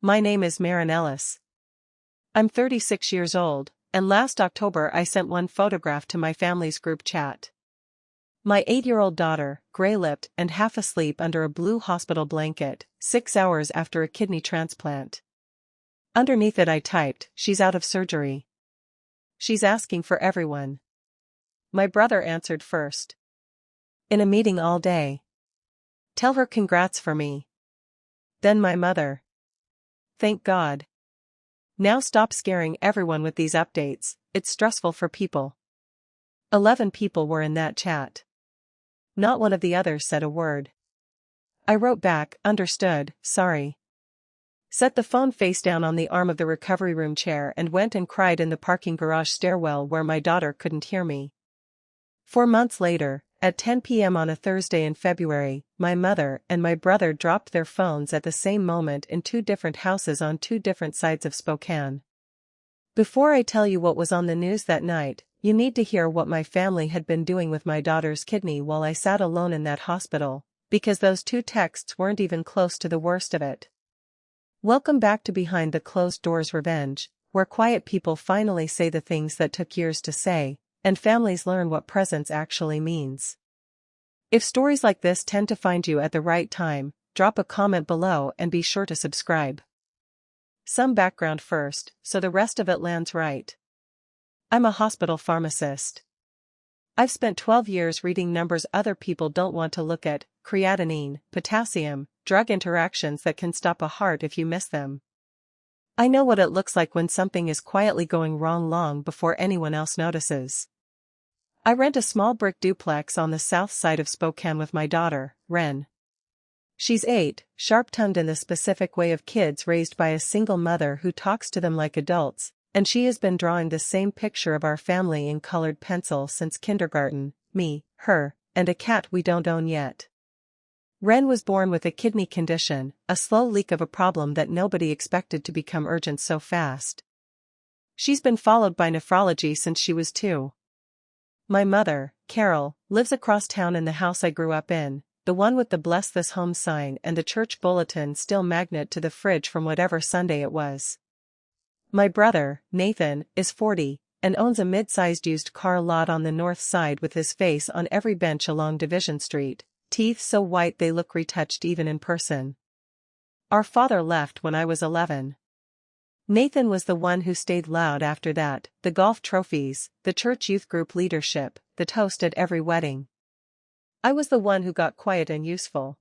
My name is Maren Ellis. I'm 36 years old, and last October I sent one photograph to my family's group chat. My 8-year-old daughter, gray-lipped and half asleep under a blue hospital blanket, 6 hours after a kidney transplant. Underneath it I typed, "She's out of surgery. She's asking for everyone." My brother answered first. "In a meeting all day. Tell her congrats for me." Then my mother. "Thank God. Now stop scaring everyone with these updates, it's stressful for people." 11 people were in that chat. Not one of the others said a word. I wrote back, "Understood, sorry." Set the phone face down on the arm of the recovery room chair and went and cried in the parking garage stairwell where my daughter couldn't hear me. 4 months later, at 10 p.m. on a Thursday in February, my mother and my brother dropped their phones at the same moment in 2 different houses on 2 different sides of Spokane. Before I tell you what was on the news that night, you need to hear what my family had been doing with my daughter's kidney while I sat alone in that hospital, because those 2 texts weren't even close to the worst of it. Welcome back to Behind the Closed Doors Revenge, where quiet people finally say the things that took years to say, and families learn what presence actually means. If stories like this tend to find you at the right time, drop a comment below and be sure to subscribe. Some background first, so the rest of it lands right. I'm a hospital pharmacist. I've spent 12 years reading numbers other people don't want to look at: creatinine, potassium, drug interactions that can stop a heart if you miss them. I know what it looks like when something is quietly going wrong long before anyone else notices. I rent a small brick duplex on the south side of Spokane with my daughter, Ren. She's 8, sharp-tongued in the specific way of kids raised by a single mother who talks to them like adults, and she has been drawing the same picture of our family in colored pencil since kindergarten: me, her, and a cat we don't own yet. Ren was born with a kidney condition, a slow leak of a problem that nobody expected to become urgent so fast. She's been followed by nephrology since she was 2. My mother, Carol, lives across town in the house I grew up in, the one with the "Bless This Home" sign and the church bulletin still magnet to the fridge from whatever Sunday it was. My brother, Nathan, is 40, and owns a mid-sized used car lot on the north side with his face on every bench along Division Street, teeth so white they look retouched even in person. Our father left when I was 11. Nathan was the one who stayed loud after that: the golf trophies, the church youth group leadership, the toast at every wedding. I was the one who got quiet and useful.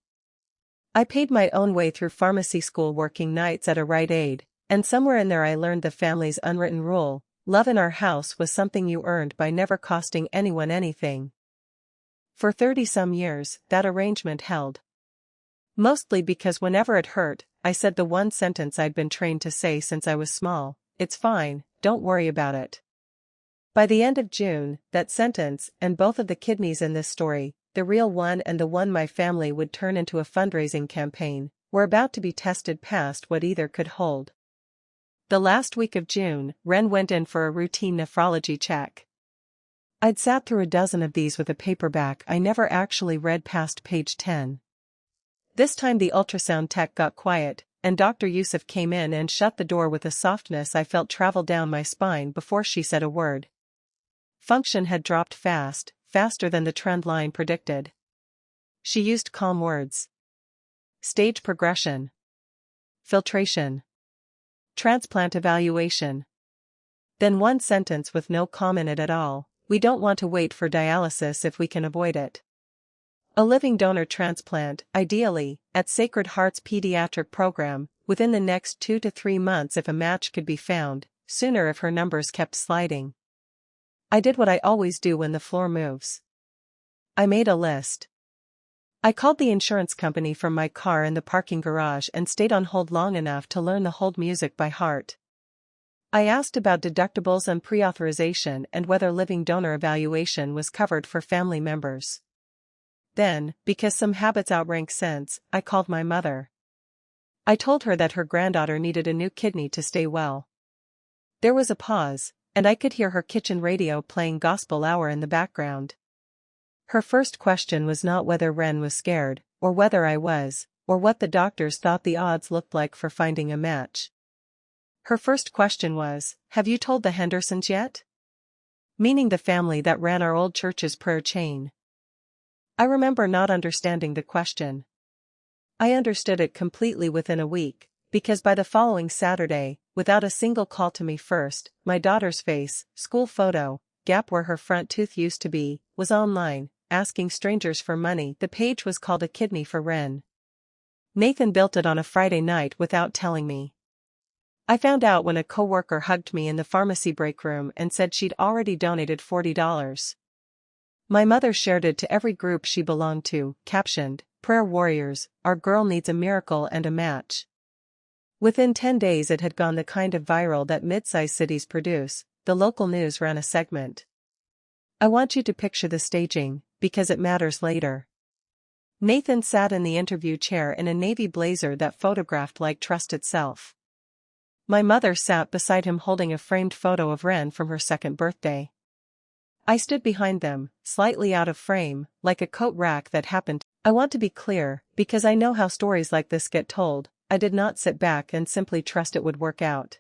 I paid my own way through pharmacy school working nights at a Rite Aid, and somewhere in there I learned the family's unwritten rule: love in our house was something you earned by never costing anyone anything. For 30-some years, that arrangement held. Mostly because whenever it hurt, I said the one sentence I'd been trained to say since I was small: "It's fine, don't worry about it." By the end of June, that sentence, and both of the kidneys in this story, the real one and the one my family would turn into a fundraising campaign, were about to be tested past what either could hold. The last week of June, Ren went in for a routine nephrology check. I'd sat through a dozen of these with a paperback I never actually read past page 10. This time the ultrasound tech got quiet, and Dr. Yusuf came in and shut the door with a softness I felt travel down my spine before she said a word. Function had dropped fast, faster than the trend line predicted. She used calm words. Stage progression. Filtration. Transplant evaluation. Then one sentence with no comma in it at all: "We don't want to wait for dialysis if we can avoid it. A living donor transplant, ideally, at Sacred Heart's pediatric program, within the next 2 to 3 months if a match could be found, sooner if her numbers kept sliding." I did what I always do when the floor moves. I made a list. I called the insurance company from my car in the parking garage and stayed on hold long enough to learn the hold music by heart. I asked about deductibles and pre-authorization and whether living donor evaluation was covered for family members. Then, because some habits outrank sense, I called my mother. I told her that her granddaughter needed a new kidney to stay well. There was a pause, and I could hear her kitchen radio playing gospel hour in the background. Her first question was not whether Ren was scared, or whether I was, or what the doctors thought the odds looked like for finding a match. Her first question was, "Have you told the Hendersons yet?" Meaning the family that ran our old church's prayer chain. I remember not understanding the question. I understood it completely within a week, because by the following Saturday, without a single call to me first, my daughter's face, school photo, gap where her front tooth used to be, was online, asking strangers for money. The page was called A Kidney for Ren. Nathan built it on a Friday night without telling me. I found out when a coworker hugged me in the pharmacy break room and said she'd already donated $40. My mother shared it to every group she belonged to, captioned, "Prayer Warriors, our girl needs a miracle and a match." Within 10 days it had gone the kind of viral that mid-sized cities produce. The local news ran a segment. I want you to picture the staging, because it matters later. Nathan sat in the interview chair in a navy blazer that photographed like trust itself. My mother sat beside him holding a framed photo of Ren from her second birthday. I stood behind them, slightly out of frame, like a coat rack that happened. I want to be clear, because I know how stories like this get told. I did not sit back and simply trust it would work out.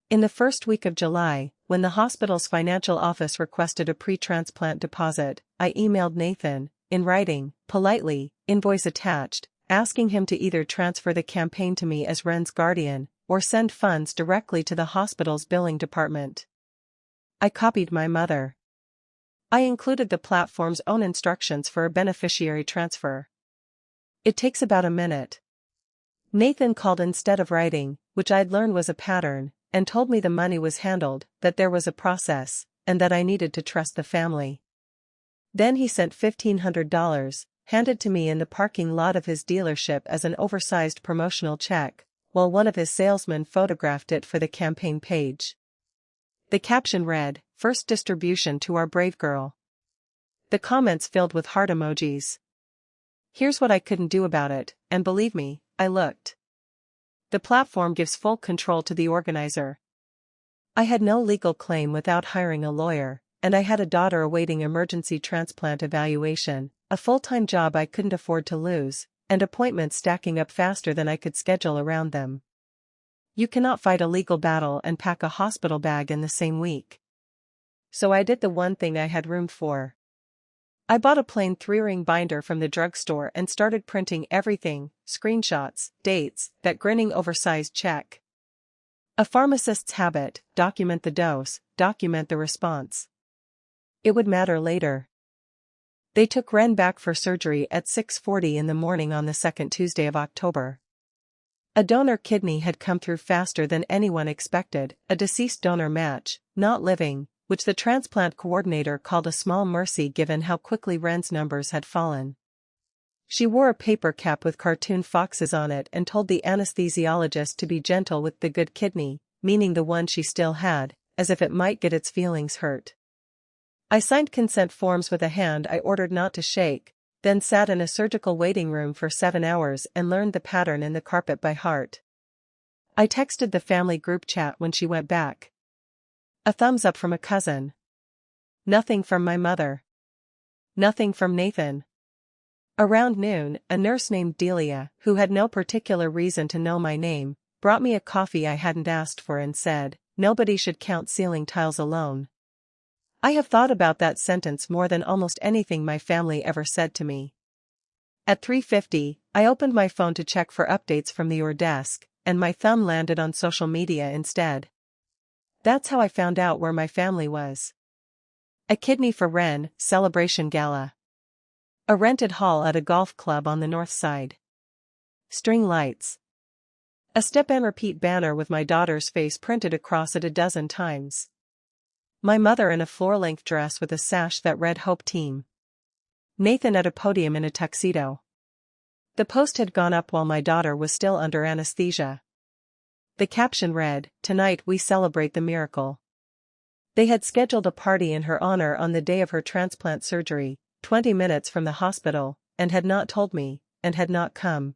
In the first week of July, when the hospital's financial office requested a pre-transplant deposit, I emailed Nathan, in writing, politely, invoice attached, asking him to either transfer the campaign to me as Ren's guardian, or send funds directly to the hospital's billing department. I copied my mother. I included the platform's own instructions for a beneficiary transfer. It takes about a minute. Nathan called instead of writing, which I'd learned was a pattern, and told me the money was handled, that there was a process, and that I needed to trust the family. Then he sent $1,500, handed to me in the parking lot of his dealership as an oversized promotional check, while one of his salesmen photographed it for the campaign page. The caption read, "First distribution to our brave girl." The comments filled with heart emojis. Here's what I couldn't do about it, and believe me, I looked. The platform gives full control to the organizer. I had no legal claim without hiring a lawyer, and I had a daughter awaiting emergency transplant evaluation, a full-time job I couldn't afford to lose, and appointments stacking up faster than I could schedule around them. You cannot fight a legal battle and pack a hospital bag in the same week. So I did the one thing I had room for. I bought a plain 3-ring binder from the drugstore and started printing everything, screenshots, dates, that grinning oversized check. A pharmacist's habit, document the dose, document the response. It would matter later. They took Ren back for surgery at 6:40 in the morning on the second Tuesday of October. A donor kidney had come through faster than anyone expected, a deceased donor match, not living, which the transplant coordinator called a small mercy given how quickly Ren's numbers had fallen. She wore a paper cap with cartoon foxes on it and told the anesthesiologist to be gentle with the good kidney, meaning the one she still had, as if it might get its feelings hurt. I signed consent forms with a hand I ordered not to shake, then sat in a surgical waiting room for 7 hours and learned the pattern in the carpet by heart. I texted the family group chat when she went back. A thumbs up from a cousin. Nothing from my mother. Nothing from Nathan. Around noon, a nurse named Delia, who had no particular reason to know my name, brought me a coffee I hadn't asked for and said, "Nobody should count ceiling tiles alone." I have thought about that sentence more than almost anything my family ever said to me. At 3:50, I opened my phone to check for updates from the desk, and my thumb landed on social media instead. That's how I found out where my family was. A Kidney for Ren, celebration gala. A rented hall at a golf club on the north side. String lights. A step and repeat banner with my daughter's face printed across it a dozen times. My mother in a floor-length dress with a sash that read Hope Team. Nathan at a podium in a tuxedo. The post had gone up while my daughter was still under anesthesia. The caption read, "Tonight we celebrate the miracle." They had scheduled a party in her honor on the day of her transplant surgery, 20 minutes from the hospital, and had not told me, and had not come.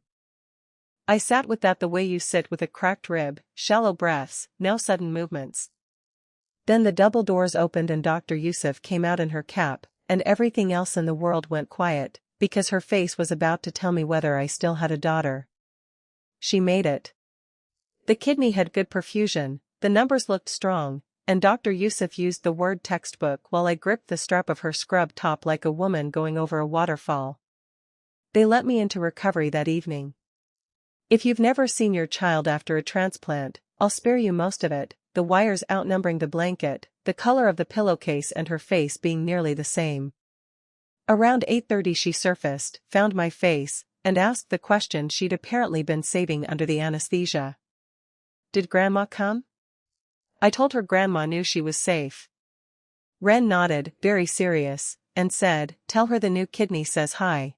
I sat with that the way you sit with a cracked rib, shallow breaths, no sudden movements. Then the double doors opened and Dr. Yusuf came out in her cap, and everything else in the world went quiet, because her face was about to tell me whether I still had a daughter. She made it. The kidney had good perfusion, the numbers looked strong, and Dr. Yusuf used the word textbook while I gripped the strap of her scrub top like a woman going over a waterfall. They let me into recovery that evening. If you've never seen your child after a transplant, I'll spare you most of it, the wires outnumbering the blanket, the color of the pillowcase and her face being nearly the same. Around 8:30 she surfaced, found my face, and asked the question she'd apparently been saving under the anesthesia. Did Grandma come? I told her Grandma knew she was safe. Ren nodded, very serious, and said, "Tell her the new kidney says hi."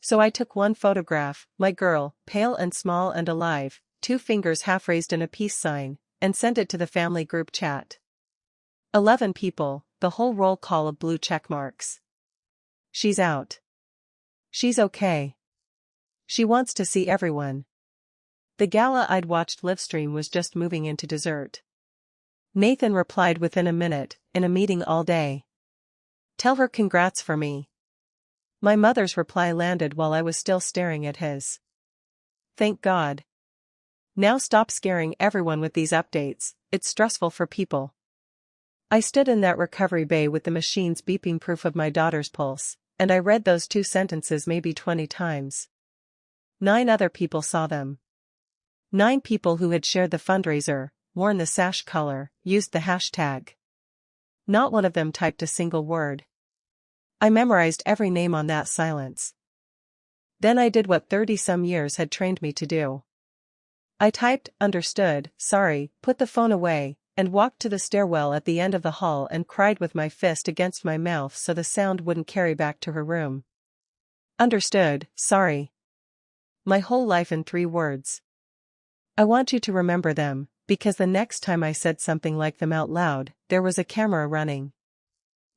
So I took one photograph, my girl, pale and small and alive, 2 fingers half raised in a peace sign, and sent it to the family group chat. 11 people, the whole roll call of blue check marks. She's out. She's okay. She wants to see everyone. The gala I'd watched livestream was just moving into dessert. Nathan replied within a minute, in a meeting all day. Tell her congrats for me. My mother's reply landed while I was still staring at his. Thank God. Now stop scaring everyone with these updates, it's stressful for people. I stood in that recovery bay with the machines beeping proof of my daughter's pulse, and I read those 2 sentences maybe 20 times. 9 other people saw them. 9 people who had shared the fundraiser, worn the sash color, used the hashtag. Not one of them typed a single word. I memorized every name on that silence. Then I did what 30-some years had trained me to do. I typed, understood, sorry, put the phone away, and walked to the stairwell at the end of the hall and cried with my fist against my mouth so the sound wouldn't carry back to her room. Understood, sorry. My whole life in 3 words. I want you to remember them, because the next time I said something like them out loud, there was a camera running.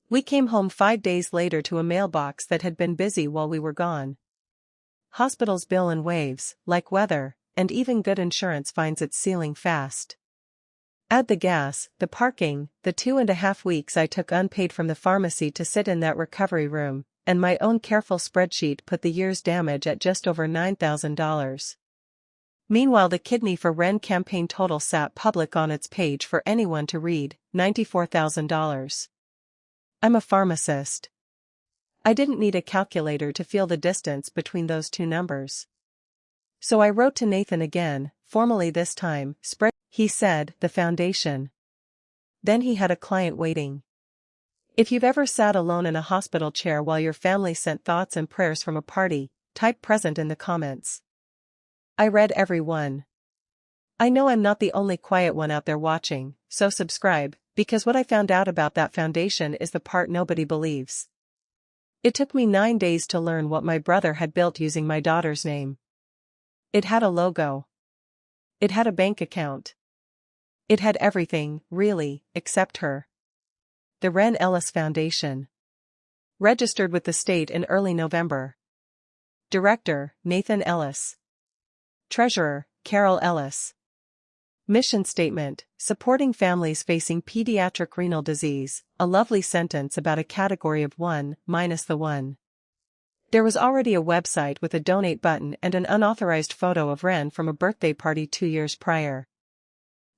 We came home 5 days later to a mailbox that had been busy while we were gone. Hospitals bill in waves, like weather, and even good insurance finds its ceiling fast. Add the gas, the parking, the 2.5 weeks I took unpaid from the pharmacy to sit in that recovery room, and my own careful spreadsheet put the year's damage at just over $9,000. Meanwhile, the Kidney for Ren campaign total sat public on its page for anyone to read, $94,000. I'm a pharmacist. I didn't need a calculator to feel the distance between those 2 numbers. So I wrote to Nathan again, formally this time, he said, the foundation. Then he had a client waiting. If you've ever sat alone in a hospital chair while your family sent thoughts and prayers from a party, type present in the comments. I read every one. I know I'm not the only quiet one out there watching, so subscribe, because what I found out about that foundation is the part nobody believes. It took me 9 days to learn what my brother had built using my daughter's name. It had a logo. It had a bank account. It had everything, really, except her. The Ren Ellis Foundation. Registered with the state in early November. Director, Nathan Ellis. Treasurer, Carol Ellis. Mission statement, supporting families facing pediatric renal disease, a lovely sentence about a category of 1, minus the 1. There was already a website with a donate button and an unauthorized photo of Ren from a birthday party 2 years prior.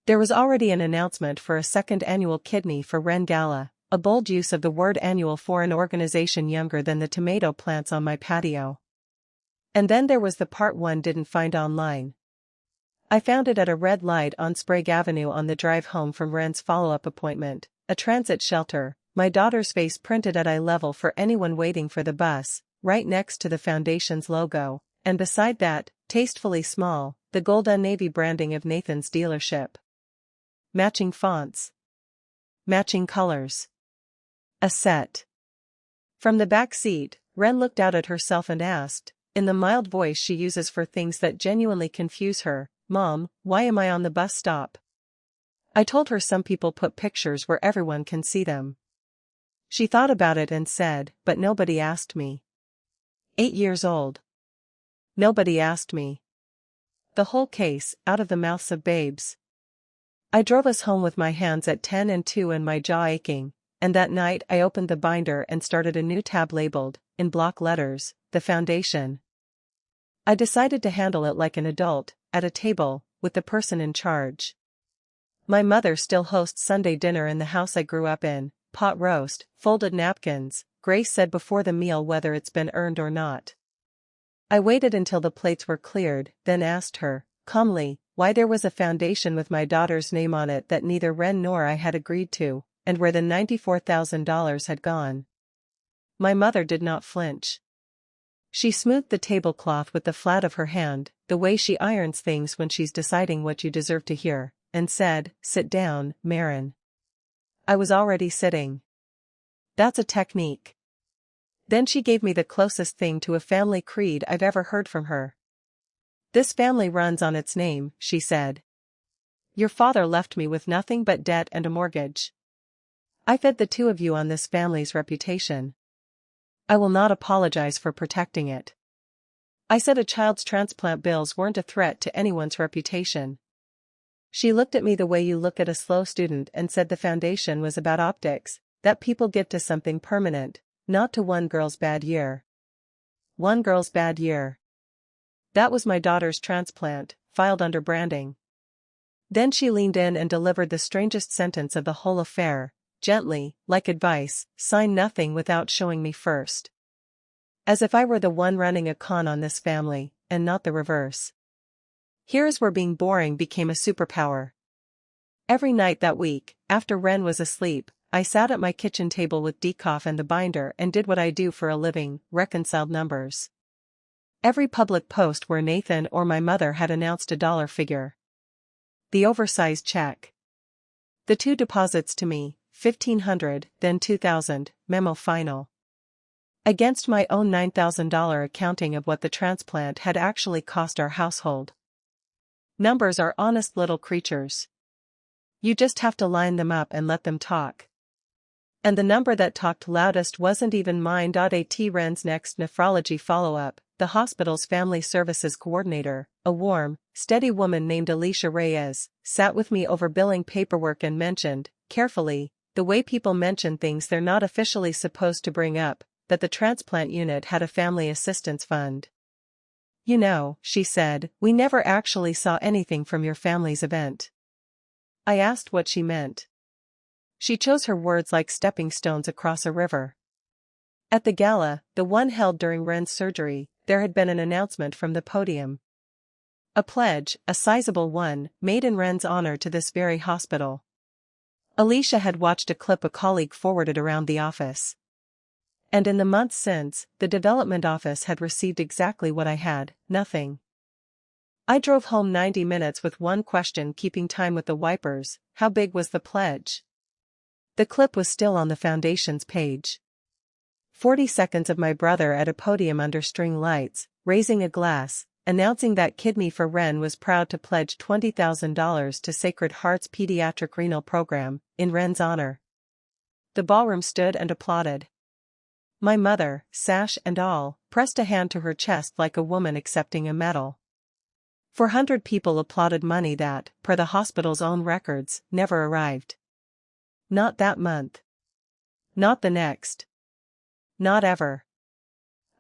There was already an announcement for a 2nd annual Kidney for Ren Gala, a bold use of the word annual for an organization younger than the tomato plants on my patio. And then there was the part one didn't find online. I found it at a red light on Sprague Avenue on the drive home from Ren's follow-up appointment, a transit shelter, my daughter's face printed at eye level for anyone waiting for the bus, right next to the foundation's logo, and beside that, tastefully small, the gold and navy branding of Nathan's dealership. Matching fonts. Matching colors. A set. From the back seat, Ren looked out at herself and asked, in the mild voice she uses for things that genuinely confuse her, "Mom, why am I on the bus stop?" I told her some people put pictures where everyone can see them. She thought about it and said, but nobody asked me. 8 years old. Nobody asked me. The whole case, out of the mouths of babes. I drove us home with my hands at 10 and 2 and my jaw aching, and that night I opened the binder and started a new tab labeled, in block letters, The Foundation. I decided to handle it like an adult, at a table, with the person in charge. My mother still hosts Sunday dinner in the house I grew up in, pot roast, folded napkins. Grace said before the meal whether it's been earned or not. I waited until the plates were cleared, then asked her, calmly, why there was a foundation with my daughter's name on it that neither Ren nor I had agreed to, and where the $94,000 had gone. My mother did not flinch. She smoothed the tablecloth with the flat of her hand, the way she irons things when she's deciding what you deserve to hear, and said, sit down, Marin. I was already sitting. That's a technique. Then she gave me the closest thing to a family creed I've ever heard from her. This family runs on its name, she said. Your father left me with nothing but debt and a mortgage. I fed the two of you on this family's reputation. I will not apologize for protecting it. I said a child's transplant bills weren't a threat to anyone's reputation. She looked at me the way you look at a slow student and said the foundation was about optics, that people get to something permanent, not to one girl's bad year. One girl's bad year. That was my daughter's transplant, filed under branding. Then she leaned in and delivered the strangest sentence of the whole affair, gently, like advice, sign nothing without showing me first. As if I were the one running a con on this family, and not the reverse. Here's where being boring became a superpower. Every night that week, after Ren was asleep, I sat at my kitchen table with decaf and the binder and did what I do for a living, reconciled numbers. Every public post where Nathan or my mother had announced a dollar figure. The oversized check. The two deposits to me, $1,500, then $2,000, memo final. Against my own $9,000 accounting of what the transplant had actually cost our household. Numbers are honest little creatures. You just have to line them up and let them talk. And the number that talked loudest wasn't even mine. At Ren's next nephrology follow-up, the hospital's family services coordinator, a warm, steady woman named Alicia Reyes, sat with me over billing paperwork and mentioned, carefully, the way people mention things they're not officially supposed to bring up, that the transplant unit had a family assistance fund. You know, she said, we never actually saw anything from your family's event. I asked what she meant. She chose her words like stepping stones across a river. At the gala, the one held during Ren's surgery, there had been an announcement from the podium. A pledge, a sizable one, made in Ren's honor to this very hospital. Alicia had watched a clip a colleague forwarded around the office. And in the months since, the development office had received exactly what I had, nothing. I drove home 90 minutes with one question keeping time with the wipers, how big was the pledge? The clip was still on the foundation's page. 40 seconds of my brother at a podium under string lights, raising a glass, announcing that Kidney for Ren was proud to pledge $20,000 to Sacred Heart's pediatric renal program, in Ren's honor. The ballroom stood and applauded. My mother, sash and all, pressed a hand to her chest like a woman accepting a medal. 400 people applauded money that, per the hospital's own records, never arrived. Not that month. Not the next. Not ever.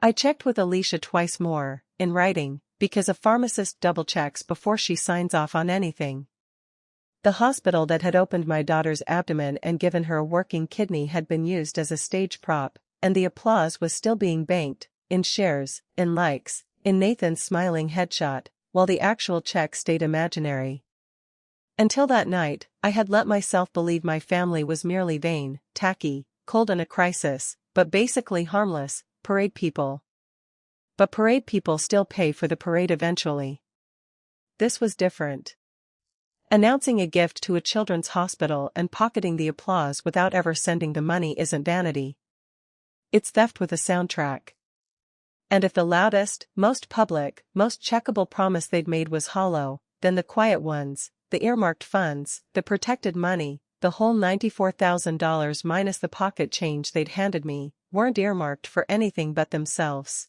I checked with Alicia twice more, in writing, because a pharmacist double-checks before she signs off on anything. The hospital that had opened my daughter's abdomen and given her a working kidney had been used as a stage prop, and the applause was still being banked, in shares, in likes, in Nathan's smiling headshot, while the actual check stayed imaginary. Until that night, I had let myself believe my family was merely vain, tacky, cold in a crisis, but basically harmless, parade people. But parade people still pay for the parade eventually. This was different. Announcing a gift to a children's hospital and pocketing the applause without ever sending the money isn't vanity. It's theft with a soundtrack. And if the loudest, most public, most checkable promise they'd made was hollow, then the quiet ones, the earmarked funds, the protected money, the whole $94,000 minus the pocket change they'd handed me, weren't earmarked for anything but themselves.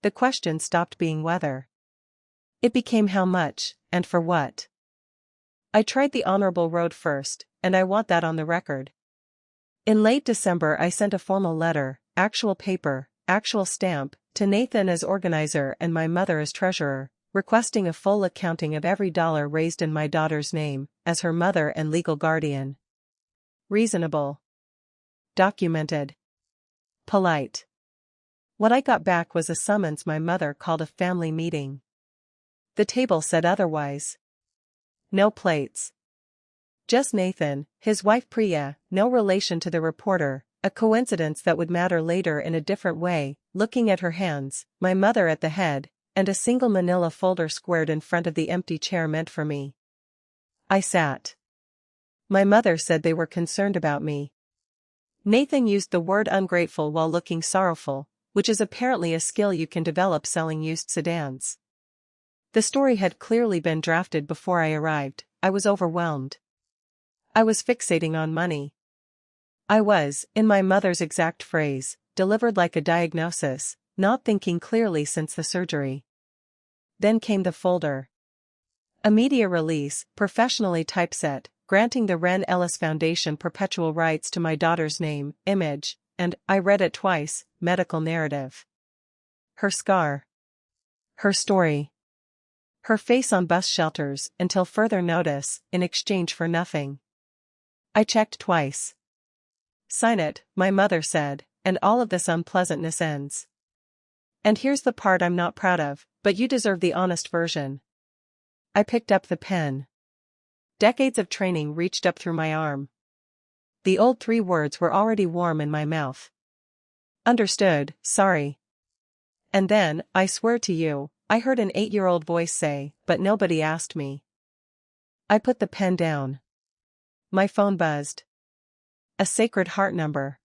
The question stopped being whether. It became how much, and for what. I tried the honorable road first, and I want that on the record. In late December I sent a formal letter, actual paper, actual stamp, to Nathan as organizer and my mother as treasurer, requesting a full accounting of every dollar raised in my daughter's name, as her mother and legal guardian. Reasonable. Documented. Polite. What I got back was a summons my mother called a family meeting. The table said otherwise. No plates. Just Nathan, his wife Priya, no relation to the reporter, a coincidence that would matter later in a different way, looking at her hands, my mother at the head, and a single manila folder squared in front of the empty chair meant for me. I sat. My mother said they were concerned about me. Nathan used the word ungrateful while looking sorrowful, which is apparently a skill you can develop selling used sedans. The story had clearly been drafted before I arrived. I was overwhelmed. I was fixating on money. I was, in my mother's exact phrase, delivered like a diagnosis, not thinking clearly since the surgery. Then came the folder. A media release, professionally typeset, granting the Wren Ellis Foundation perpetual rights to my daughter's name, image, and, I read it twice, medical narrative. Her scar. Her story. Her face on bus shelters until further notice, in exchange for nothing. I checked twice. Sign it, my mother said, and all of this unpleasantness ends. And here's the part I'm not proud of, but you deserve the honest version. I picked up the pen. Decades of training reached up through my arm. The old 3 words were already warm in my mouth. Understood, sorry. And then, I swear to you, I heard an 8-year-old voice say, but nobody asked me. I put the pen down. My phone buzzed. A Sacred Heart number.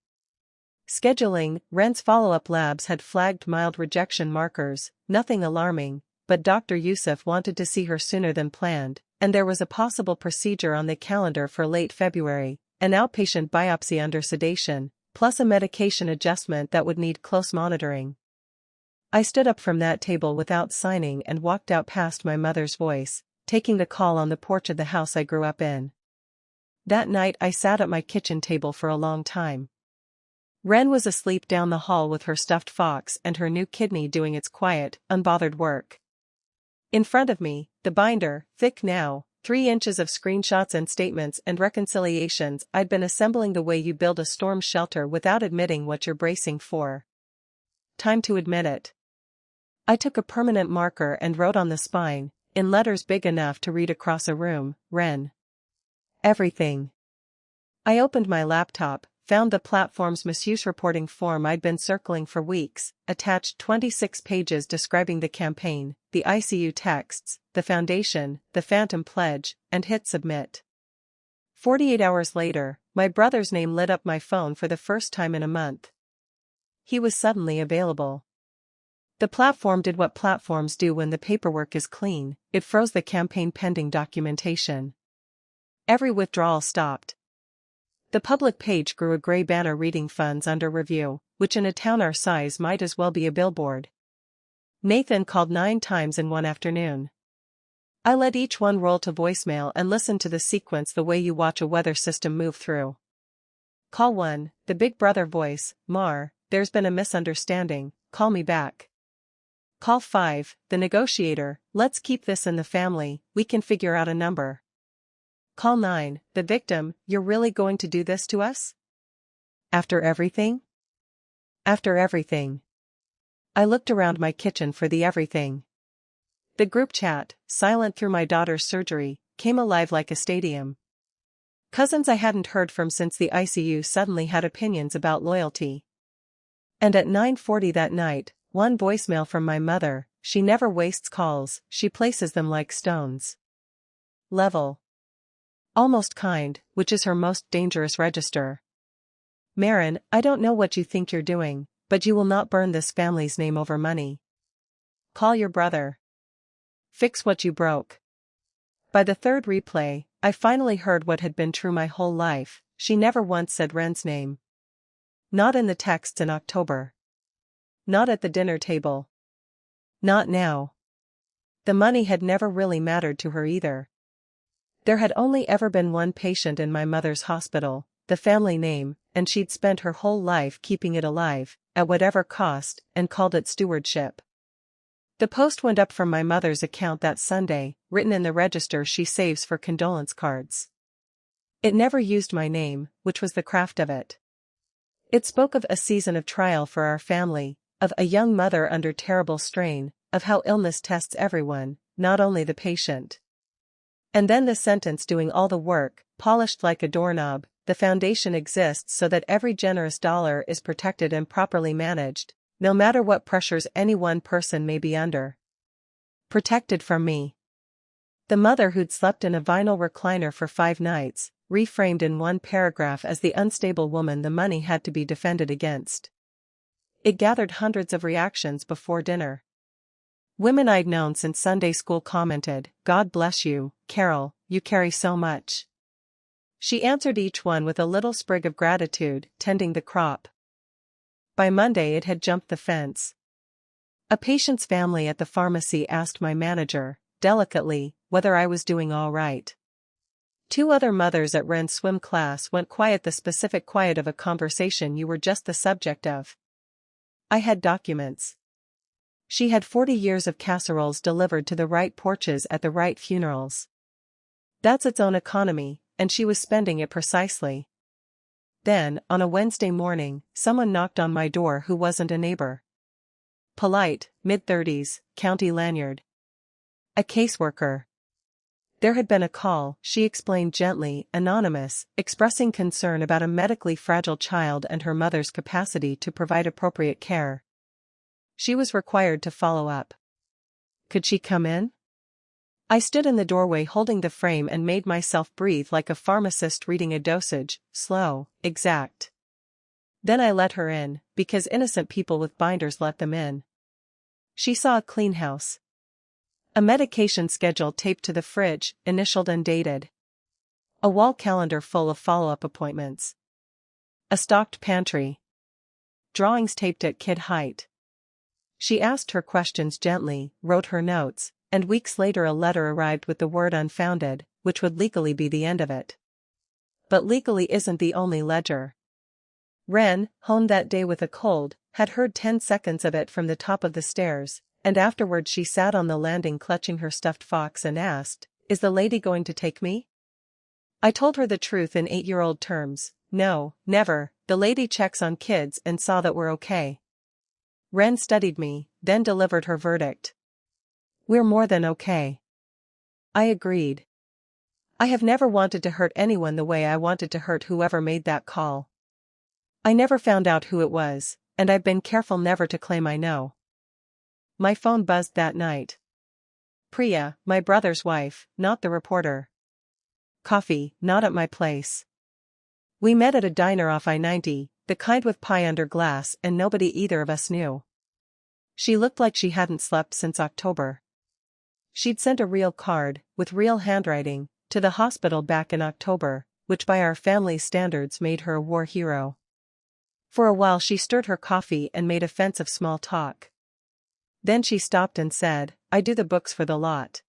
Scheduling, Wren's follow-up labs had flagged mild rejection markers, nothing alarming, but Dr. Yusuf wanted to see her sooner than planned, and there was a possible procedure on the calendar for late February, an outpatient biopsy under sedation, plus a medication adjustment that would need close monitoring. I stood up from that table without signing and walked out past my mother's voice, taking the call on the porch of the house I grew up in. That night I sat at my kitchen table for a long time. Wren was asleep down the hall with her stuffed fox and her new kidney doing its quiet, unbothered work. In front of me, the binder, thick now, 3 inches of screenshots and statements and reconciliations I'd been assembling the way you build a storm shelter without admitting what you're bracing for. Time to admit it. I took a permanent marker and wrote on the spine, in letters big enough to read across a room, Wren. Everything. I opened my laptop, found the platform's misuse reporting form I'd been circling for weeks, attached 26 pages describing the campaign, the ICU texts, the foundation, the phantom pledge, and hit submit. 48 hours later, my brother's name lit up my phone for the first time in a month. He was suddenly available. The platform did what platforms do when the paperwork is clean, it froze the campaign pending documentation. Every withdrawal stopped. The public page grew a gray banner reading funds under review, which in a town our size might as well be a billboard. Nathan called 9 times in one afternoon. I let each one roll to voicemail and listened to the sequence the way you watch a weather system move through. Call 1, the big brother voice, Mar, there's been a misunderstanding, call me back. Call 5, the negotiator, let's keep this in the family, we can figure out a number. Call 9, the victim, you're really going to do this to us? After everything? After everything. I looked around my kitchen for the everything. The group chat, silent through my daughter's surgery, came alive like a stadium. Cousins I hadn't heard from since the ICU suddenly had opinions about loyalty. And at 9:40 that night, one voicemail from my mother, she never wastes calls, she places them like stones. Level. Almost kind, which is her most dangerous register. Marin, I don't know what you think you're doing, but you will not burn this family's name over money. Call your brother. Fix what you broke. By the 3rd replay, I finally heard what had been true my whole life, she never once said Wren's name. Not in the texts in October. Not at the dinner table. Not now. The money had never really mattered to her either. There had only ever been one patient in my mother's hospital, the family name, and she'd spent her whole life keeping it alive, at whatever cost, and called it stewardship. The post went up from my mother's account that Sunday, written in the register she saves for condolence cards. It never used my name, which was the craft of it. It spoke of a season of trial for our family, of a young mother under terrible strain, of how illness tests everyone, not only the patient. And then the sentence doing all the work, polished like a doorknob, the foundation exists so that every generous dollar is protected and properly managed, no matter what pressures any one person may be under. Protected from me. The mother who'd slept in a vinyl recliner for 5 nights, reframed in one paragraph as the unstable woman the money had to be defended against. It gathered hundreds of reactions before dinner. Women I'd known since Sunday school commented, "God bless you, Carol, you carry so much." She answered each one with a little sprig of gratitude, tending the crop. By Monday it had jumped the fence. A patient's family at the pharmacy asked my manager, delicately, whether I was doing all right. 2 other mothers at Ren's swim class went quiet, the specific quiet of a conversation you were just the subject of. I had documents. She had 40 years of casseroles delivered to the right porches at the right funerals. That's its own economy, and she was spending it precisely. Then, on a Wednesday morning, someone knocked on my door who wasn't a neighbor. Polite, mid-30s, county lanyard. A caseworker. There had been a call, she explained gently, anonymous, expressing concern about a medically fragile child and her mother's capacity to provide appropriate care. She was required to follow up. Could she come in? I stood in the doorway holding the frame and made myself breathe like a pharmacist reading a dosage, slow, exact. Then I let her in, because innocent people with binders let them in. She saw a clean house. A medication schedule taped to the fridge, initialed and dated. A wall calendar full of follow-up appointments. A stocked pantry. Drawings taped at kid height. She asked her questions gently, wrote her notes, and weeks later a letter arrived with the word unfounded, which would legally be the end of it. But legally isn't the only ledger. Ren, home that day with a cold, had heard 10 seconds of it from the top of the stairs, and afterward she sat on the landing clutching her stuffed fox and asked, "Is the lady going to take me?" I told her the truth in 8-year-old terms, "No, never, the lady checks on kids and saw that we're okay." Ren studied me, then delivered her verdict. "We're more than okay." I agreed. I have never wanted to hurt anyone the way I wanted to hurt whoever made that call. I never found out who it was, and I've been careful never to claim I know. My phone buzzed that night. Priya, my brother's wife, not the reporter. Coffee, not at my place. We met at a diner off I-90, the kind with pie under glass, and nobody either of us knew. She looked like she hadn't slept since October. She'd sent a real card, with real handwriting, to the hospital back in October, which by our family's standards made her a war hero. For a while she stirred her coffee and made offensive small talk. Then she stopped and said, "I do the books for the lot.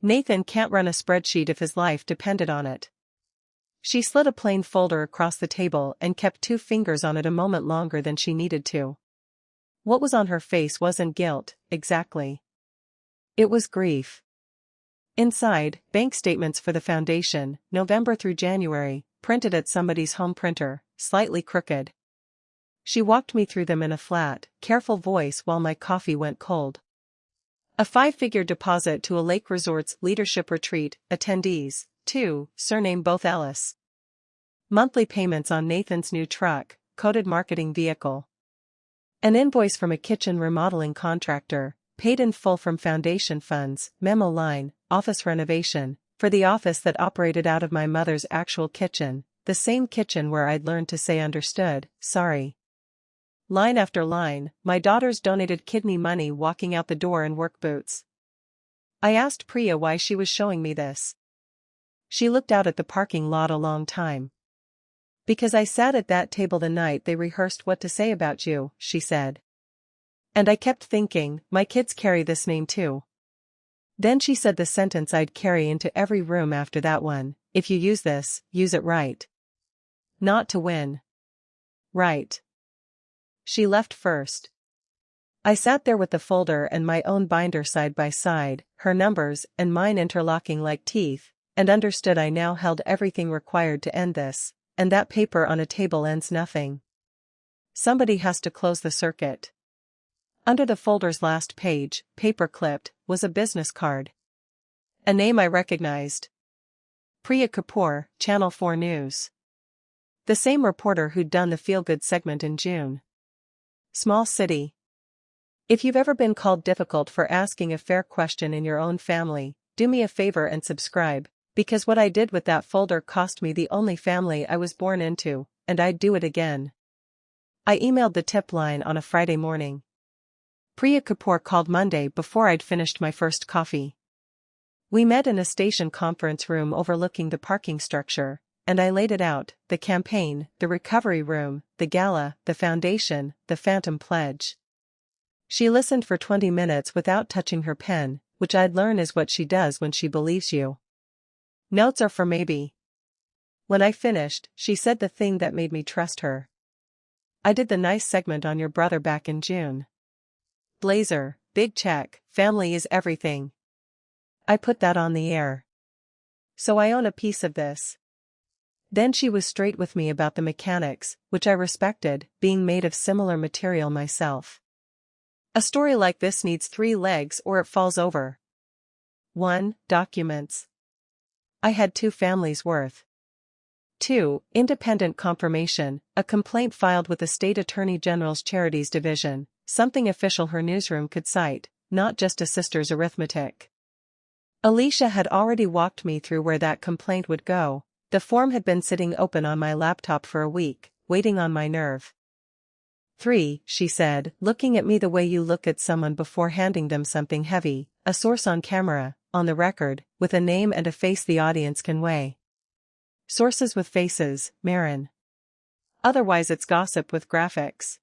Nathan can't run a spreadsheet if his life depended on it." She slid a plain folder across the table and kept 2 fingers on it a moment longer than she needed to. What was on her face wasn't guilt, exactly. It was grief. Inside, bank statements for the foundation, November through January, printed at somebody's home printer, slightly crooked. She walked me through them in a flat, careful voice while my coffee went cold. A 5-figure deposit to a Lake Resort's leadership retreat, attendees, 2, surname both Ellis. Monthly payments on Nathan's new truck, coded marketing vehicle. An invoice from a kitchen remodeling contractor, paid in full from foundation funds, memo line, office renovation, for the office that operated out of my mother's actual kitchen, the same kitchen where I'd learned to say understood, sorry. Line after line, my daughter's donated kidney money walking out the door in work boots. I asked Priya why she was showing me this. She looked out at the parking lot a long time. "Because I sat at that table the night they rehearsed what to say about you," she said. "And I kept thinking, my kids carry this name too." Then she said the sentence I'd carry into every room after that one, "If you use this, use it right." Not to win. Right. She left first. I sat there with the folder and my own binder side by side, her numbers and mine interlocking like teeth, and understood I now held everything required to end this, and that paper on a table ends nothing. Somebody has to close the circuit. Under the folder's last page, paper-clipped, was a business card. A name I recognized. Priya Kapoor, Channel 4 News. The same reporter who'd done the feel-good segment in June. Small city. If you've ever been called difficult for asking a fair question in your own family, do me a favor and subscribe, because what I did with that folder cost me the only family I was born into, and I'd do it again. I emailed the tip line on a Friday morning. Priya Kapoor called Monday before I'd finished my first coffee. We met in a station conference room overlooking the parking structure, and I laid it out: the campaign, the recovery room, the gala, the foundation, the phantom pledge. She listened for 20 minutes without touching her pen, which I'd learn is what she does when she believes you. Notes are for maybe. When I finished, she said the thing that made me trust her. I did the nice segment on your brother back in June. Blazer, big check, family is everything. I put that on the air. So I own a piece of this. Then she was straight with me about the mechanics, which I respected, being made of similar material myself. A story like this needs 3 legs or it falls over. 1. Documents. I had 2 families worth. 2. Independent confirmation, a complaint filed with the State Attorney General's Charities Division, something official her newsroom could cite, not just a sister's arithmetic. Alicia had already walked me through where that complaint would go. The form had been sitting open on my laptop for a week, waiting on my nerve. 3, she said, looking at me the way you look at someone before handing them something heavy, a source on camera, on the record, with a name and a face the audience can weigh. Sources with faces, Marin. Otherwise it's gossip with graphics.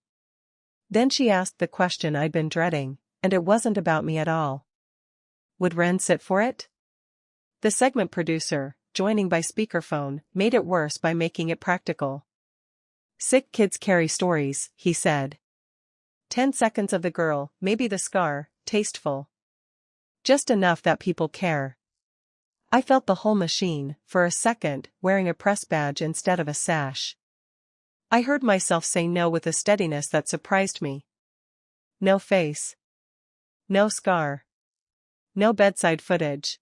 Then she asked the question I'd been dreading, and it wasn't about me at all. Would Ren sit for it? The segment producer, joining by speakerphone, made it worse by making it practical. Sick kids carry stories, he said. 10 seconds of the girl, maybe the scar, tasteful. Just enough that people care. I felt the whole machine, for a second, wearing a press badge instead of a sash. I heard myself say no with a steadiness that surprised me. No face. No scar. No bedside footage.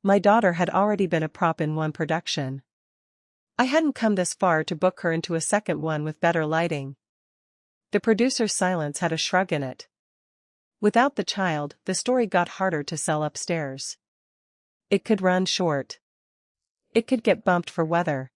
My daughter had already been a prop in one production. I hadn't come this far to book her into a second one with better lighting. The producer's silence had a shrug in it. Without the child, the story got harder to sell upstairs. It could run short. It could get bumped for weather.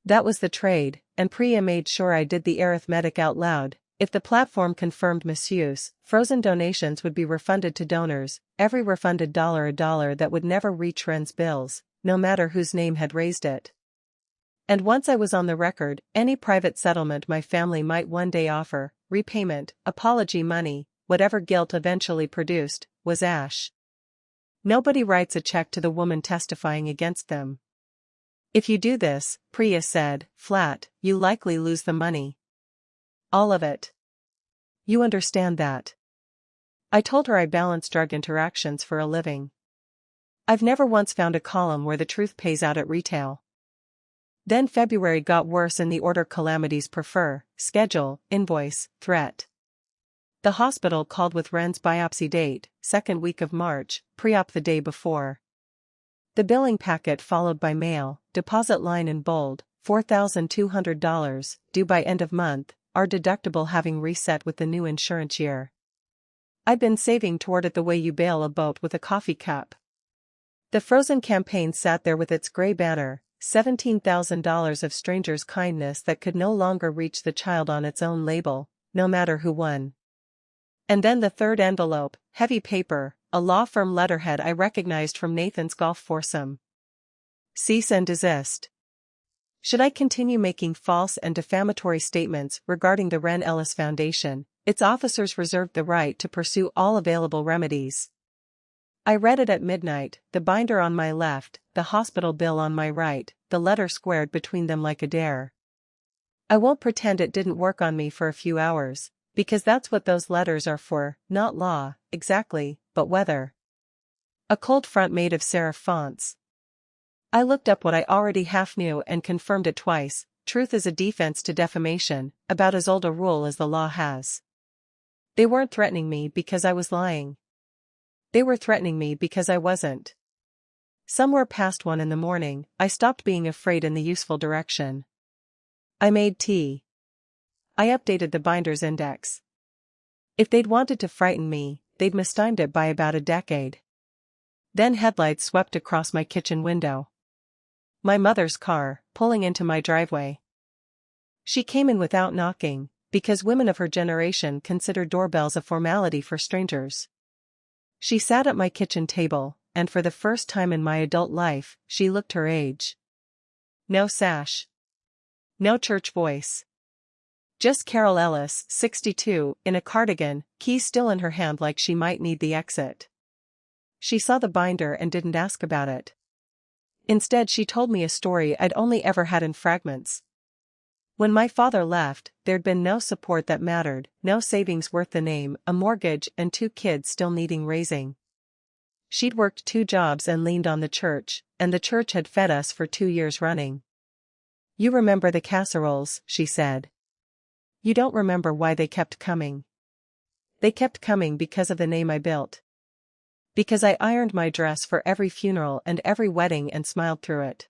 That was the trade, and Priya made sure I did the arithmetic out loud. If the platform confirmed misuse, frozen donations would be refunded to donors, every refunded dollar a dollar that would never reach Ren's bills, no matter whose name had raised it. And once I was on the record, any private settlement my family might one day offer, repayment, apology money, whatever guilt eventually produced, was ash. Nobody writes a check to the woman testifying against them. If you do this, Priya said, flat, you likely lose the money. All of it. You understand that. I told her I balance drug interactions for a living. I've never once found a column where the truth pays out at retail. Then February got worse in the order calamities prefer: schedule, invoice, threat. The hospital called with Ren's biopsy date, 2nd week of March, pre-op the day before. The billing packet followed by mail, deposit line in bold, $4,200, due by end of month, our deductible having reset with the new insurance year. I'd been saving toward it the way you bail a boat with a coffee cup. The frozen campaign sat there with its gray banner, $17,000 of strangers' kindness that could no longer reach the child on its own label, no matter who won. And then the third envelope, heavy paper, a law firm letterhead I recognized from Nathan's golf foursome. Cease and desist. Should I continue making false and defamatory statements regarding the Ren Ellis Foundation, its officers reserved the right to pursue all available remedies. I read it at midnight, the binder on my left, the hospital bill on my right, the letter squared between them like a dare. I won't pretend it didn't work on me for a few hours, because that's what those letters are for, not law, exactly, but weather. A cold front made of serif fonts. I looked up what I already half knew and confirmed it twice. Truth is a defense to defamation, about as old a rule as the law has. They weren't threatening me because I was lying. They were threatening me because I wasn't. Somewhere past 1 in the morning, I stopped being afraid in the useful direction. I made tea. I updated the binder's index. If they'd wanted to frighten me, they'd mistimed it by about a decade. Then headlights swept across my kitchen window. My mother's car, pulling into my driveway. She came in without knocking, because women of her generation consider doorbells a formality for strangers. She sat at my kitchen table, and for the first time in my adult life, she looked her age. No sash. No church voice. Just Carol Ellis, 62, in a cardigan, keys still in her hand like she might need the exit. She saw the binder and didn't ask about it. Instead, she told me a story I'd only ever had in fragments. When my father left, there'd been no support that mattered, no savings worth the name, a mortgage and 2 kids still needing raising. She'd worked 2 jobs and leaned on the church, and the church had fed us for 2 years running. You remember the casseroles, she said. You don't remember why they kept coming. They kept coming because of the name I built. Because I ironed my dress for every funeral and every wedding and smiled through it.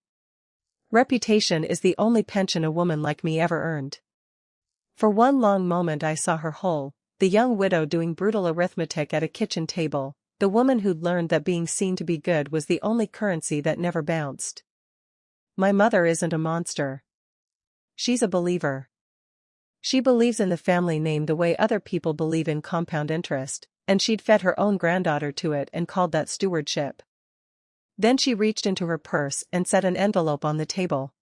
Reputation is the only pension a woman like me ever earned. For one long moment I saw her whole, the young widow doing brutal arithmetic at a kitchen table, the woman who'd learned that being seen to be good was the only currency that never bounced. My mother isn't a monster. She's a believer. She believes in the family name the way other people believe in compound interest, and she'd fed her own granddaughter to it and called that stewardship. Then she reached into her purse and set an envelope on the table.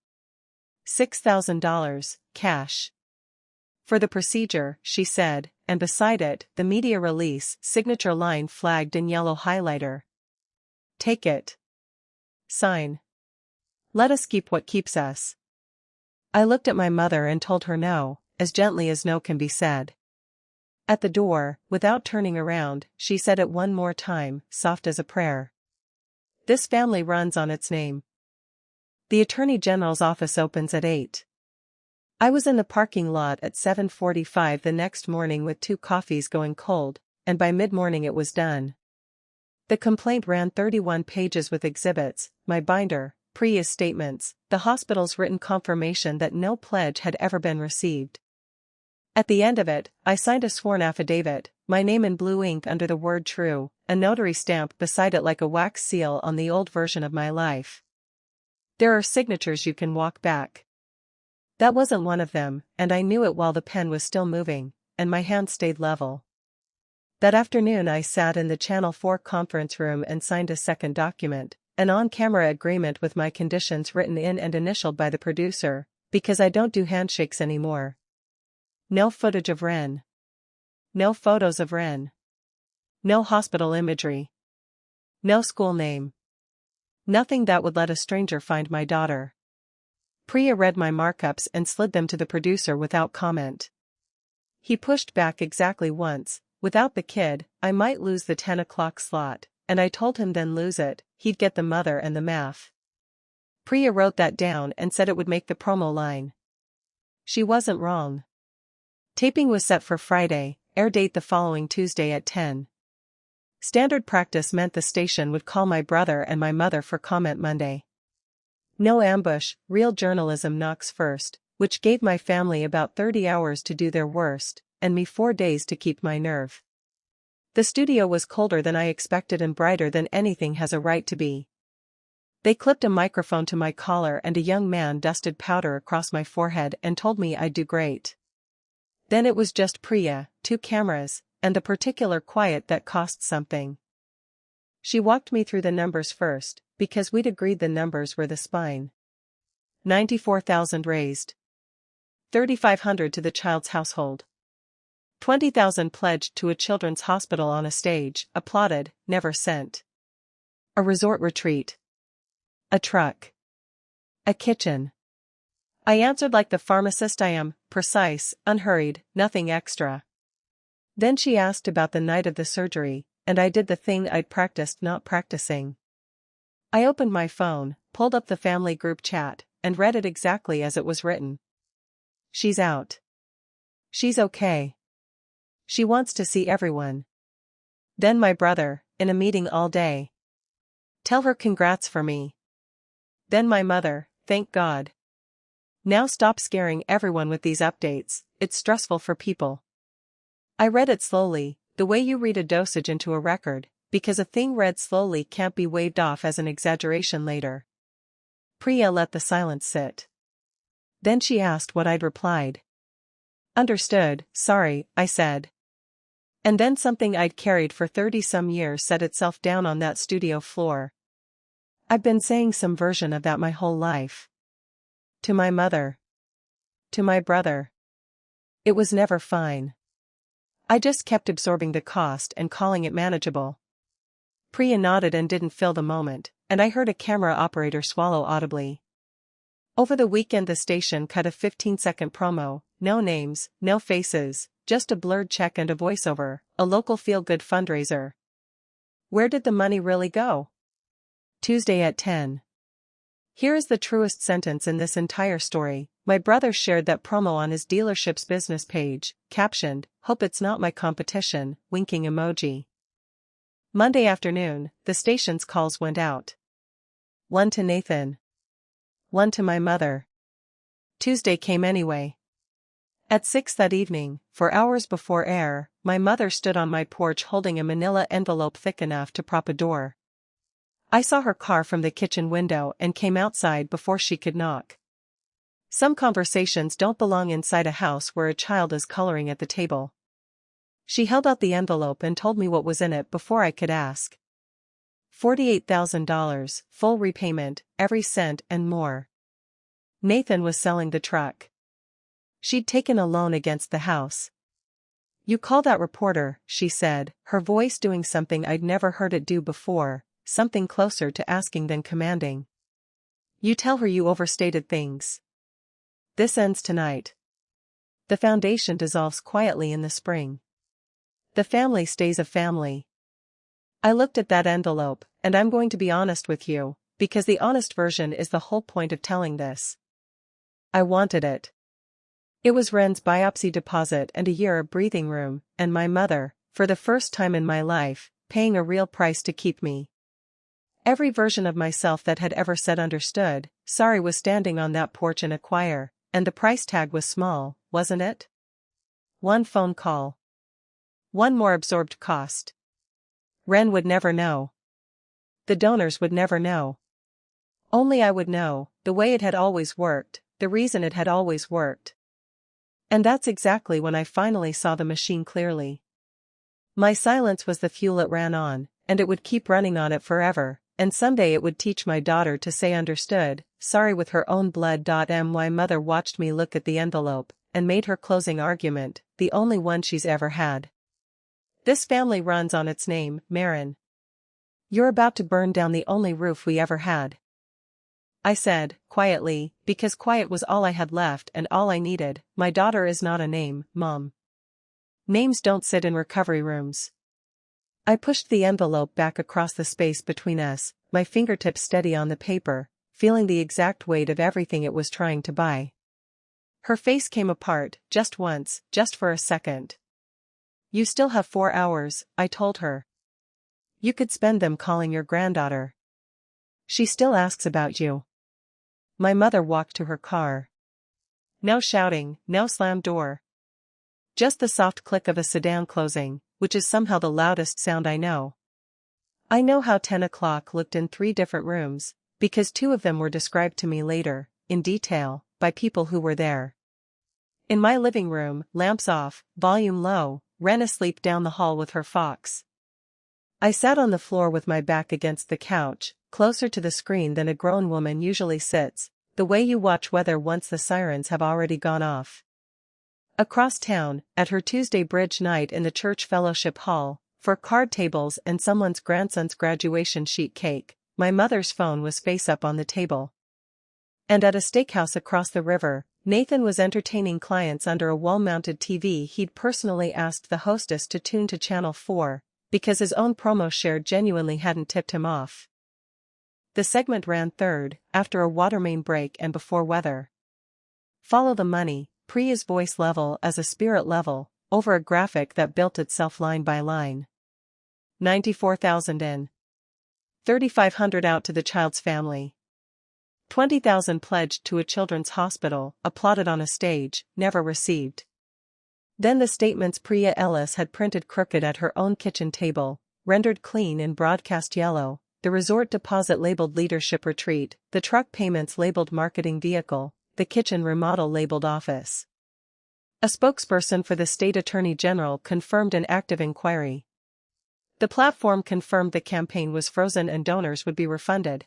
$6,000, cash. For the procedure, she said, and beside it, the media release signature line flagged in yellow highlighter. Take it. Sign. Let us keep what keeps us. I looked at my mother and told her no, as gently as no can be said. At the door, without turning around, she said it one more time, soft as a prayer. This family runs on its name. The Attorney General's office opens at 8. I was in the parking lot at 7:45 the next morning with 2 coffees going cold, and by mid-morning it was done. The complaint ran 31 pages with exhibits, my binder, Priya's statements, the hospital's written confirmation that no pledge had ever been received. At the end of it, I signed a sworn affidavit, my name in blue ink under the word true, a notary stamp beside it like a wax seal on the old version of my life. There are signatures you can walk back. That wasn't one of them, and I knew it while the pen was still moving, and my hand stayed level. That afternoon I sat in the Channel 4 conference room and signed a second document, an on-camera agreement with my conditions written in and initialed by the producer, because I don't do handshakes anymore. No footage of Ren. No photos of Ren. No hospital imagery. No school name. Nothing that would let a stranger find my daughter. Priya read my markups and slid them to the producer without comment. He pushed back exactly once. Without the kid, I might lose the 10 o'clock slot, and I told him then lose it, he'd get the mother and the math. Priya wrote that down and said it would make the promo line. She wasn't wrong. Taping was set for Friday, air date the following Tuesday at 10. Standard practice meant the station would call my brother and my mother for comment Monday. No ambush, real journalism knocks first, which gave my family about 30 hours to do their worst, and me 4 days to keep my nerve. The studio was colder than I expected and brighter than anything has a right to be. They clipped a microphone to my collar and a young man dusted powder across my forehead and told me I'd do great. Then it was just Priya, 2 cameras, and the particular quiet that cost something. She walked me through the numbers first, because we'd agreed the numbers were the spine. 94,000 raised. 3,500 to the child's household. 20,000 pledged to a children's hospital on a stage, applauded, never sent. A resort retreat. A truck. A kitchen. I answered like the pharmacist I am, precise, unhurried, nothing extra. Then she asked about the night of the surgery, and I did the thing I'd practiced not practicing. I opened my phone, pulled up the family group chat, and read it exactly as it was written. She's out. She's okay. She wants to see everyone. Then my brother, in a meeting all day. Tell her congrats for me. Then my mother, thank God. Now stop scaring everyone with these updates, it's stressful for people. I read it slowly, the way you read a dosage into a record, because a thing read slowly can't be waved off as an exaggeration later. Priya let the silence sit. Then she asked what I'd replied. Understood, sorry, I said. And then something I'd carried for 30-some years set itself down on that studio floor. I've been saying some version of that my whole life. To my mother. To my brother. It was never fine. I just kept absorbing the cost and calling it manageable. Priya nodded and didn't fill the moment, and I heard a camera operator swallow audibly. Over the weekend the station cut a 15-second promo, no names, no faces, just a blurred check and a voiceover, a local feel-good fundraiser. Where did the money really go? Tuesday at 10. Here is the truest sentence in this entire story. My brother shared that promo on his dealership's business page, captioned, "Hope it's not my competition," winking emoji. Monday afternoon, the station's calls went out. One to Nathan. One to my mother. Tuesday came anyway. At 6 that evening, for hours before air, my mother stood on my porch holding a manila envelope thick enough to prop a door. I saw her car from the kitchen window and came outside before she could knock. Some conversations don't belong inside a house where a child is coloring at the table. She held out the envelope and told me what was in it before I could ask. $48,000, full repayment, every cent and more. Nathan was selling the truck. She'd taken a loan against the house. You call that reporter, she said, her voice doing something I'd never heard it do before, something closer to asking than commanding. You tell her you overstated things. This ends tonight. The foundation dissolves quietly in the spring. The family stays a family. I looked at that envelope, and I'm going to be honest with you, because the honest version is the whole point of telling this. I wanted it. It was Ren's biopsy deposit and a year of breathing room, and my mother, for the first time in my life, paying a real price to keep me. Every version of myself that had ever said understood, sorry was standing on that porch in a choir, and the price tag was small, wasn't it? One phone call. One more absorbed cost. Ren would never know. The donors would never know. Only I would know, the way it had always worked, the reason it had always worked. And that's exactly when I finally saw the machine clearly. My silence was the fuel it ran on, and it would keep running on it forever, and someday it would teach my daughter to say understood, sorry with her own blood. My mother watched me look at the envelope, and made her closing argument, the only one she's ever had. This family runs on its name, Marin. You're about to burn down the only roof we ever had. I said, quietly, because quiet was all I had left and all I needed. My daughter is not a name, Mom. Names don't sit in recovery rooms. I pushed the envelope back across the space between us, my fingertips steady on the paper, feeling the exact weight of everything it was trying to buy. Her face came apart, just once, just for a second. You still have 4 hours, I told her. You could spend them calling your granddaughter. She still asks about you. My mother walked to her car. No shouting, no slam door. Just the soft click of a sedan closing, which is somehow the loudest sound I know. I know how 10 o'clock looked in 3 different rooms, because 2 of them were described to me later, in detail, by people who were there. In my living room, lamps off, volume low, Ren asleep down the hall with her fox. I sat on the floor with my back against the couch, closer to the screen than a grown woman usually sits, the way you watch weather once the sirens have already gone off. Across town, at her Tuesday bridge night in the church fellowship hall, For card tables and someone's grandson's graduation sheet cake, my mother's phone was face up on the table. And at a steakhouse across the river, Nathan was entertaining clients under a wall-mounted TV he'd personally asked the hostess to tune to Channel 4, because his own promo share genuinely hadn't tipped him off. The segment ran third, after a water main break and before weather. Follow the money, Priya's voice level as a spirit level, over a graphic that built itself line by line. 94,000 in. 3,500 out to the child's family. 20,000 pledged to a children's hospital, applauded on a stage, never received. Then the statements Priya Ellis had printed crooked at her own kitchen table, rendered clean in broadcast yellow, the resort deposit labeled leadership retreat, the truck payments labeled marketing vehicle, the kitchen remodel labeled office. A spokesperson for the state attorney general confirmed an active inquiry. The platform confirmed the campaign was frozen and donors would be refunded.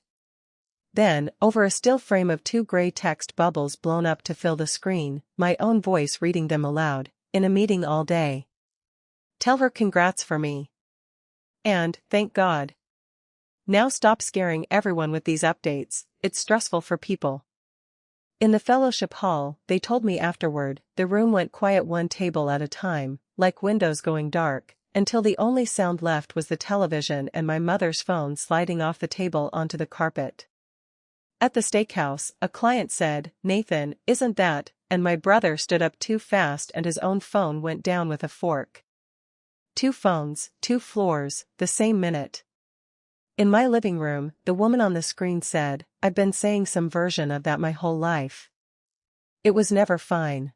Then, over a still frame of 2 gray text bubbles blown up to fill the screen, my own voice reading them aloud, in a meeting all day. Tell her congrats for me. And, thank God. Now stop scaring everyone with these updates, it's stressful for people. In the fellowship hall, they told me afterward, the room went quiet one table at a time, like windows going dark, until the only sound left was the television and my mother's phone sliding off the table onto the carpet. At the steakhouse, a client said, "Nathan, isn't that," and my brother stood up too fast and his own phone went down with a fork. 2 phones, 2 floors, the same minute. In my living room, the woman on the screen said, "I've been saying some version of that my whole life. It was never fine."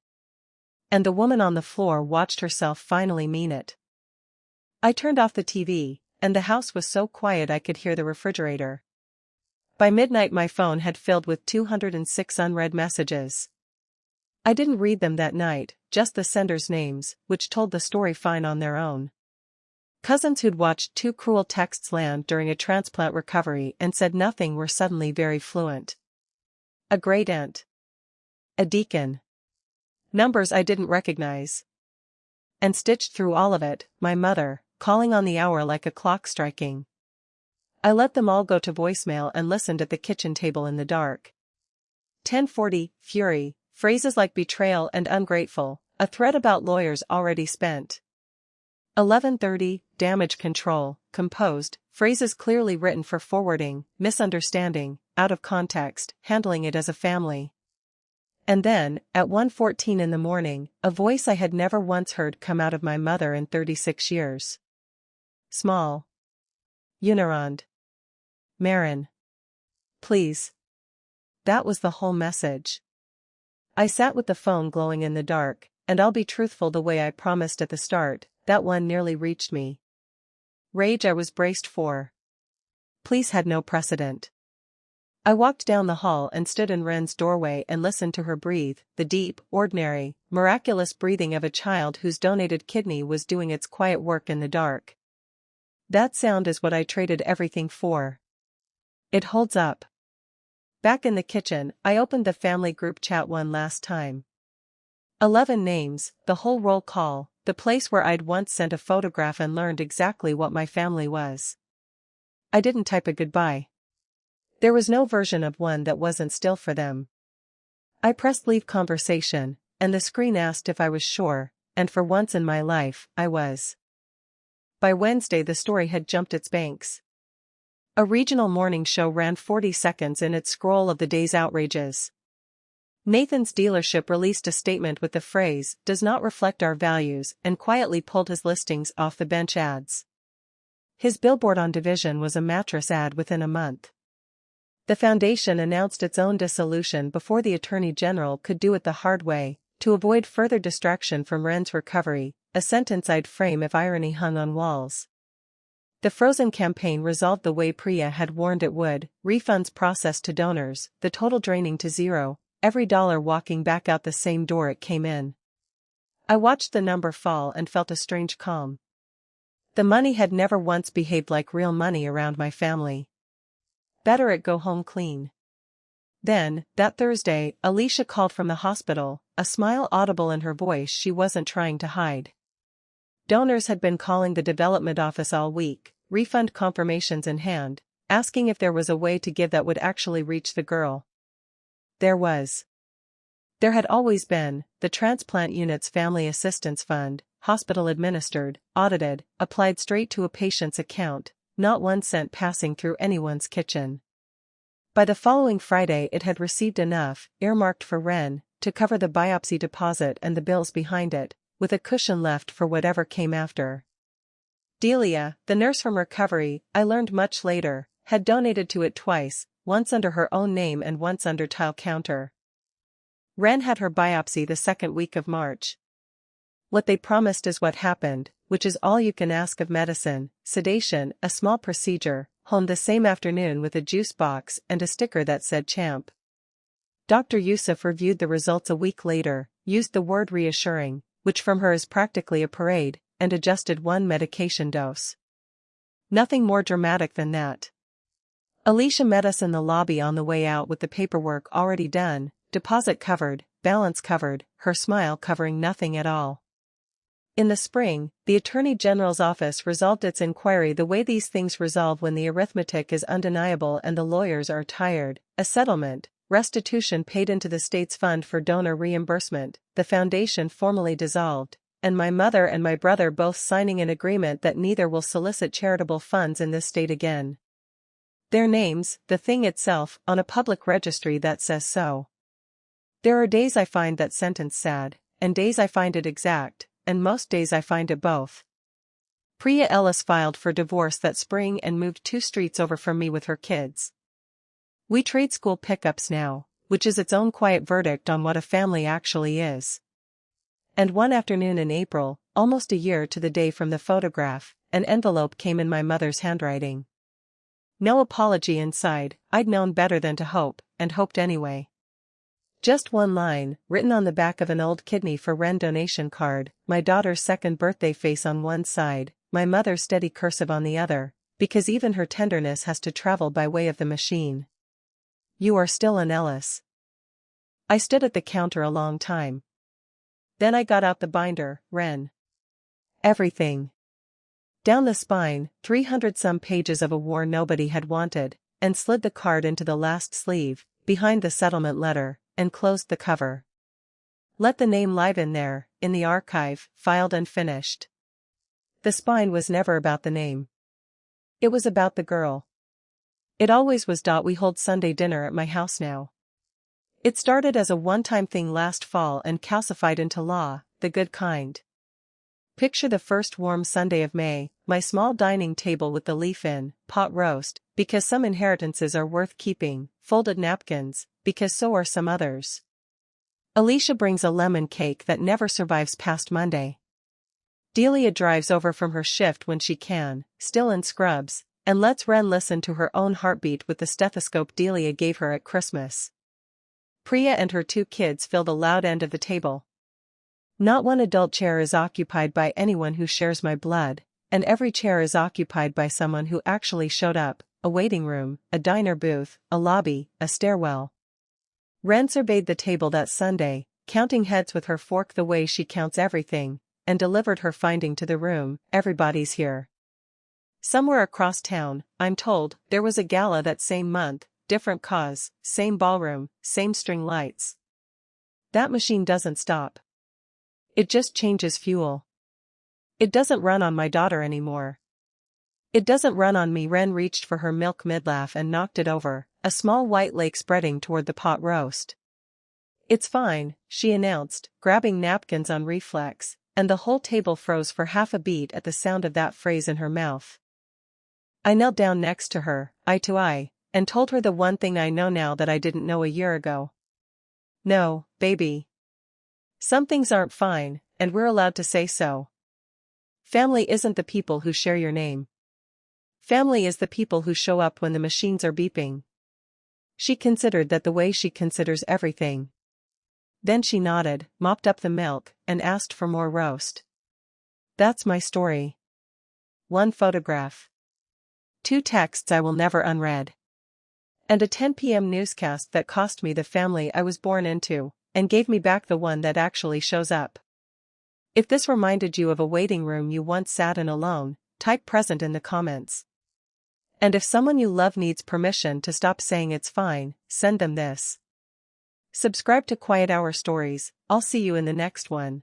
And the woman on the floor watched herself finally mean it. I turned off the TV, and the house was so quiet I could hear the refrigerator. By midnight my phone had filled with 206 unread messages. I didn't read them that night, just the senders' names, which told the story fine on their own. Cousins who'd watched 2 cruel texts land during a transplant recovery and said nothing were suddenly very fluent. A great aunt. A deacon. Numbers I didn't recognize. And stitched through all of it, my mother, calling on the hour like a clock striking. I let them all go to voicemail and listened at the kitchen table in the dark. 10:40, fury, phrases like betrayal and ungrateful, a thread about lawyers already spent. 11:30, damage control, composed, phrases clearly written for forwarding, misunderstanding, out of context, handling it as a family. And then, at 1:14 in the morning, a voice I had never once heard come out of my mother in 36 years. Small. Unirond. Marin. Please. That was the whole message. I sat with the phone glowing in the dark, and I'll be truthful the way I promised at the start, that one nearly reached me. Rage I was braced for. Please had no precedent. I walked down the hall and stood in Ren's doorway and listened to her breathe, the deep, ordinary, miraculous breathing of a child whose donated kidney was doing its quiet work in the dark. That sound is what I traded everything for. It holds up. Back in the kitchen, I opened the family group chat one last time. 11 names, the whole roll call, the place where I'd once sent a photograph and learned exactly what my family was. I didn't type a goodbye. There was no version of one that wasn't still for them. I pressed leave conversation, and the screen asked if I was sure, and for once in my life, I was. By Wednesday the story had jumped its banks. A regional morning show ran 40 seconds in its scroll of the day's outrages. Nathan's dealership released a statement with the phrase, "does not reflect our values," and quietly pulled his listings off the bench ads. His billboard on Division was a mattress ad within a month. The foundation announced its own dissolution before the Attorney General could do it the hard way, to avoid further distraction from Ren's recovery, a sentence I'd frame if irony hung on walls. The Frozen campaign resolved the way Priya had warned it would, refunds processed to donors, the total draining to zero, every dollar walking back out the same door it came in. I watched the number fall and felt a strange calm. The money had never once behaved like real money around my family. Better it go home clean. Then, that Thursday, Alicia called from the hospital, a smile audible in her voice she wasn't trying to hide. Donors had been calling the development office all week, refund confirmations in hand, asking if there was a way to give that would actually reach the girl. There was. There had always been. The transplant unit's family assistance fund, hospital administered, audited, applied straight to a patient's account, not 1 cent passing through anyone's kitchen. By the following Friday it had received enough, earmarked for Ren, to cover the biopsy deposit and the bills behind it, with a cushion left for whatever came after. Delia, the nurse from recovery, I learned much later, had donated to it twice, once under her own name and once under tile counter. Ren had her biopsy the 2nd week of March. What they promised is what happened, which is all you can ask of medicine: sedation, a small procedure, home the same afternoon with a juice box and a sticker that said champ. Dr. Yusuf reviewed the results a week later, used the word reassuring, which from her is practically a parade, and adjusted 1 medication dose. Nothing more dramatic than that. Alicia met us in the lobby on the way out with the paperwork already done, deposit covered, balance covered, her smile covering nothing at all. In the spring, the Attorney General's office resolved its inquiry the way these things resolve when the arithmetic is undeniable and the lawyers are tired: a settlement, restitution paid into the state's fund for donor reimbursement, the foundation formally dissolved, and my mother and my brother both signing an agreement that neither will solicit charitable funds in this state again. Their names, the thing itself, on a public registry that says so. There are days I find that sentence sad, and days I find it exact, and most days I find it both. Priya Ellis filed for divorce that spring and moved 2 streets over from me with her kids. We trade school pickups now, which is its own quiet verdict on what a family actually is. And one afternoon in April, almost a year to the day from the photograph, an envelope came in my mother's handwriting. No apology inside. I'd known better than to hope, and hoped anyway. Just 1 line, written on the back of an old kidney for Ren donation card, my daughter's 2nd birthday face on one side, my mother's steady cursive on the other, because even her tenderness has to travel by way of the machine. You are still an Ellis. I stood at the counter a long time. Then I got out the binder, Ren. Everything. Down the spine, 300-some pages of a war nobody had wanted, and slid the card into the last sleeve, behind the settlement letter, and closed the cover. Let the name live in there, in the archive, filed and finished. The spine was never about the name. It was about the girl. It always was. We hold Sunday dinner at my house now. It started as a one-time thing last fall and calcified into law, the good kind. Picture the first warm Sunday of May, my small dining table with the leaf-in, pot roast, because some inheritances are worth keeping, folded napkins, because so are some others. Alicia brings a lemon cake that never survives past Monday. Delia drives over from her shift when she can, still in scrubs, and lets Ren listen to her own heartbeat with the stethoscope Delia gave her at Christmas. Priya and her 2 kids fill the loud end of the table. Not 1 adult chair is occupied by anyone who shares my blood, and every chair is occupied by someone who actually showed up: a waiting room, a diner booth, a lobby, a stairwell. Ren surveyed the table that Sunday, counting heads with her fork the way she counts everything, and delivered her finding to the room: everybody's here. Somewhere across town, I'm told, there was a gala that same month, different cause, same ballroom, same string lights. That machine doesn't stop. It just changes fuel. It doesn't run on my daughter anymore. It doesn't run on me. Ren reached for her milk midlaff and knocked it over, a small white lake spreading toward the pot roast. It's fine, she announced, grabbing napkins on reflex, and the whole table froze for half a beat at the sound of that phrase in her mouth. I knelt down next to her, eye to eye, and told her the one thing I know now that I didn't know a year ago. No, baby. Some things aren't fine, and we're allowed to say so. Family isn't the people who share your name. Family is the people who show up when the machines are beeping. She considered that the way she considers everything. Then she nodded, mopped up the milk, and asked for more roast. That's my story. 1 photograph. 2 texts I will never unread. And a 10 p.m. newscast that cost me the family I was born into, and gave me back the one that actually shows up. If this reminded you of a waiting room you once sat in alone, type present in the comments. And if someone you love needs permission to stop saying it's fine, send them this. Subscribe to Quiet Hour Stories. I'll see you in the next one.